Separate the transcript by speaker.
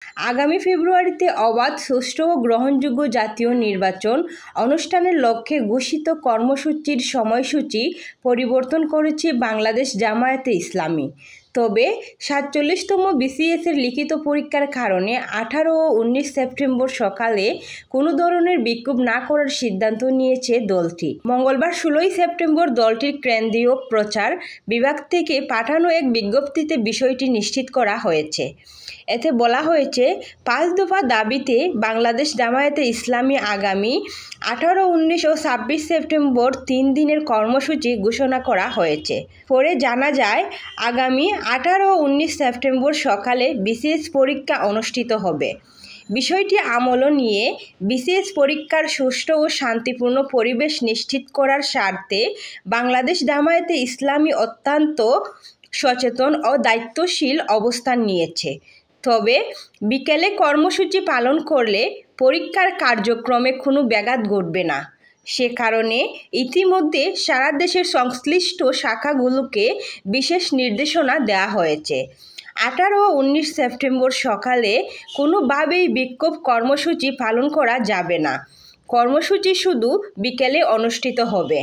Speaker 1: আগামী ফেব্রুয়ারিতে অবাধ, সুষ্ঠু ও গ্রহণযোগ্য জাতীয় নির্বাচন অনুষ্ঠানের লক্ষ্যে ঘোষিত কর্মসূচির সময়সূচি পরিবর্তন করেছে বাংলাদেশ জামায়াতে ইসলামী। তবে ৪৭তম বিসিএসের লিখিত পরীক্ষার কারণে ১৮ ও ১৯ সেপ্টেম্বর সকালে কোনো ধরনের বিক্ষোভ না করার সিদ্ধান্ত নিয়েছে দলটি। মঙ্গলবার ১৬ সেপ্টেম্বর দলটির কেন্দ্রীয় প্রচার বিভাগ থেকে পাঠানো এক বিজ্ঞপ্তিতে বিষয়টি নিশ্চিত করা হয়েছে। এতে বলা হয়েছে, ৫ দফা দাবিতে বাংলাদেশ জামায়াতে ইসলামী আগামী ১৮, ১৯ ও ২৬ সেপ্টেম্বর ৩ দিনের কর্মসূচি ঘোষণা করা হয়েছে। পরে জানা যায়, আগামী ১৮ ও ১৯ সেপ্টেম্বর সকালে বিসিএস পরীক্ষা অনুষ্ঠিত হবে। বিষয়টি আমলে নিয়ে বিসিএস পরীক্ষার সুষ্ঠু ও শান্তিপূর্ণ পরিবেশ নিশ্চিত করার স্বার্থে বাংলাদেশ জামায়াতে ইসলামী অত্যন্ত সচেতন ও দায়িত্বশীল অবস্থান নিয়েছে। তবে বিকেলে কর্মসূচি পালন করলে পরীক্ষার কার্যক্রমে কোনো ব্যাঘাত ঘটবে না। সে কারণে ইতিমধ্যে সারা দেশের সংশ্লিষ্ট শাখাগুলোকে বিশেষ নির্দেশনা দেওয়া হয়েছে। ১৮ ও ১৯ সেপ্টেম্বর সকালে কোনোভাবেই বিক্ষোভ কর্মসূচি পালন করা যাবে না। কর্মসূচি শুধু বিকেলে অনুষ্ঠিত হবে।